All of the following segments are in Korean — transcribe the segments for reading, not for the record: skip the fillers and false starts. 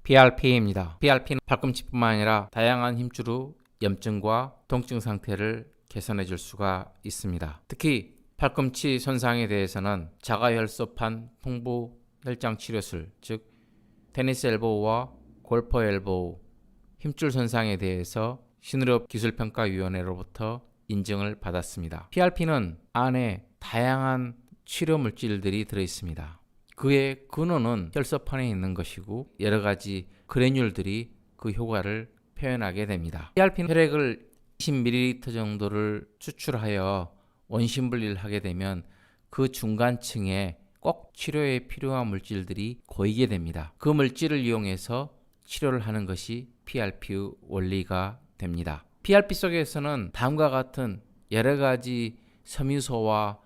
PRP입니다. PRP는 팔꿈치뿐만 아니라 다양한 힘줄의 염증과 통증 상태를 개선해 줄 수가 있습니다. 특히 팔꿈치 손상에 대해서는 자가혈소판 풍부 혈장 치료술, 즉 테니스 엘보우와 골퍼 엘보우 힘줄 손상에 대해서 신의료기술평가위원회로부터 인증을 받았습니다. PRP는 안에 다양한 치료 물질들이 들어있습니다. 그의 근원은 혈소판에 있는 것이고 여러 가지 그래뉼들이 그 효과를 표현하게 됩니다. PRP는 혈액을 20ml 정도를 추출하여 원심분리를 하게 되면 그 중간층에 꼭 치료에 필요한 물질들이 고이게 됩니다. 그 물질을 이용해서 치료를 하는 것이 PRP의 원리가 됩니다. PRP 속에서는 다음과 같은 여러 가지 섬유소와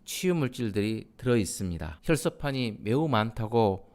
치유 물질들이 들어 있습니다. 혈소판이 매우 많다고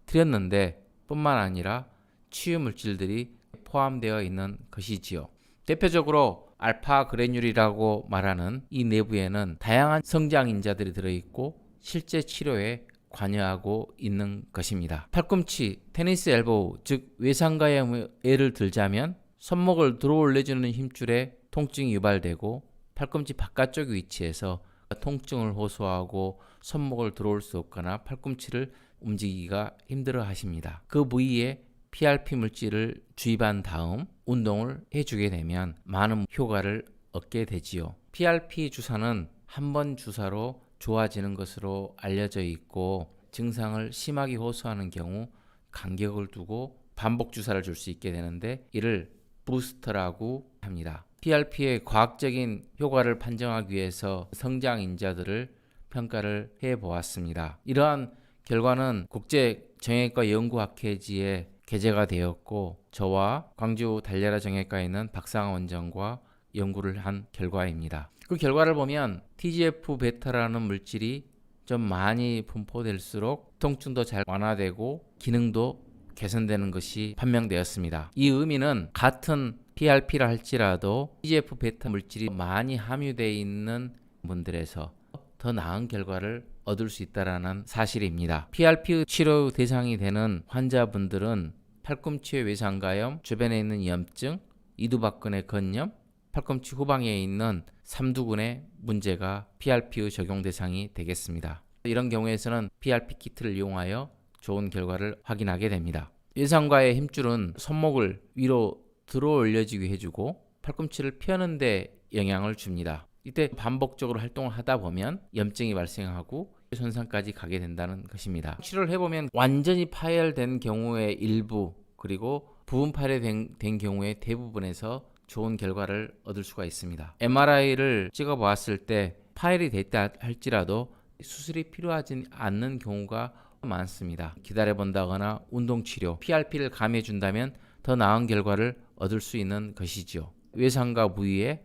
말씀드렸는데 뿐만 아니라 치유 물질들이 포함되어 있는 것이지요. 대표적으로 알파 그래뉼이라고 말하는 이 내부에는 다양한 성장인자들이 들어있고 실제 치료에 관여하고 있는 것입니다. 팔꿈치, 테니스 엘보우, 즉 외상가의 예를 들자면 손목을 들어올려주는 힘줄에 통증이 유발되고 팔꿈치 바깥쪽 위치에서 통증을 호소하고 손목을 들어올 수 없거나 팔꿈치를 움직이기가 힘들어 하십니다. 그 부위에 PRP 물질을 주입한 다음 운동을 해주게 되면 많은 효과를 얻게 되지요. PRP 주사는 한 번 주사로 좋아지는 것으로 알려져 있고 증상을 심하게 호소하는 경우 간격을 두고 반복 주사를 줄 수 있게 되는데 이를 부스터라고 합니다. PRP의 과학적인 효과를 판정하기 위해서 성장인자들을 평가를 해보았습니다. 이러한 결과는 국제정형외과 연구학회지에 게재가 되었고 저와 광주 달려라 정형외과에 있는 박상하 원장과 연구를 한 결과입니다. 그 결과를 보면 TGF-베타라는 물질이 좀 많이 분포될수록 통증도 잘 완화되고 기능도 개선되는 것이 판명되었습니다. 이 의미는 같은 PRP라 할지라도 TGF-베타 물질이 많이 함유되어 있는 분들에서 더 나은 결과를 얻을 수 있다는 사실입니다. PRP 치료 대상이 되는 환자분들은 팔꿈치의 외상가염, 주변에 있는 염증, 이두박근의 건염, 팔꿈치 후방에 있는 삼두근의 문제가 PRP의 적용 대상이 되겠습니다. 이런 경우에서는 PRP 키트를 이용하여 좋은 결과를 확인하게 됩니다. 외상가의 힘줄은 손목을 위로 들어 올려지게 해주고 팔꿈치를 펴는 데 영향을 줍니다. 이때 반복적으로 활동을 하다 보면 염증이 발생하고 손상까지 가게 된다는 것입니다. 치료를 해보면 완전히 파열된 경우의 일부 그리고 부분 파열된 경우의 대부분에서 좋은 결과를 얻을 수가 있습니다. MRI를 찍어보았을 때 파열이 됐다 할지라도 수술이 필요하지 않는 경우가 많습니다. 기다려본다거나 운동치료, PRP를 가미해준다면 더 나은 결과를 얻을 수 있는 것이죠. 외상가 부위에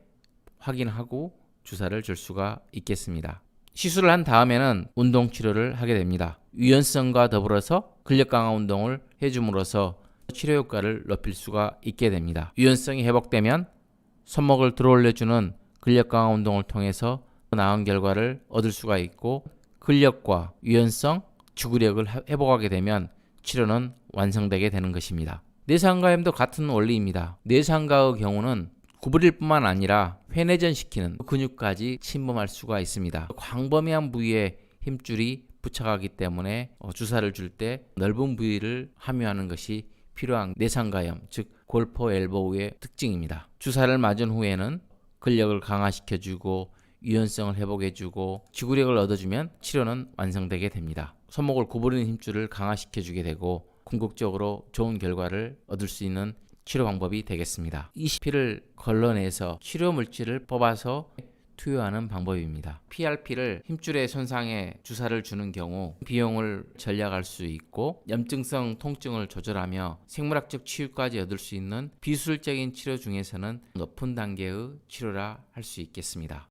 확인하고 주사를 줄 수가 있겠습니다. 시술을 한 다음에는 운동치료를 하게 됩니다. 유연성과 더불어서 근력 강화 운동을 해줌으로써 치료 효과를 높일 수가 있게 됩니다. 유연성이 회복되면 손목을 들어올려주는 근력 강화 운동을 통해서 나은 결과를 얻을 수가 있고 근력과 유연성, 지구력을 회복하게 되면 치료는 완성되게 되는 것입니다. 뇌상가염도 같은 원리입니다. 뇌상가의 경우는 구부릴 뿐만 아니라 회내전시키는 근육까지 침범할 수가 있습니다. 광범위한 부위에 힘줄이 부착하기 때문에 주사를 줄 때 넓은 부위를 함유하는 것이 필요한 뇌상가염, 즉 골퍼 엘보우의 특징입니다. 주사를 맞은 후에는 근력을 강화시켜주고 유연성을 회복해주고 지구력을 얻어주면 치료는 완성되게 됩니다. 손목을 구부리는 힘줄을 강화시켜주게 되고 궁극적으로 좋은 결과를 얻을 수 있는 치료 방법이 되겠습니다. PRP를 걸러내서 치료 물질을 뽑아서 투여하는 방법입니다. PRP를 힘줄의 손상에 주사를 주는 경우 비용을 절약할 수 있고 염증성 통증을 조절하며 생물학적 치유까지 얻을 수 있는 비수술적인 치료 중에서는 높은 단계의 치료라 할 수 있겠습니다.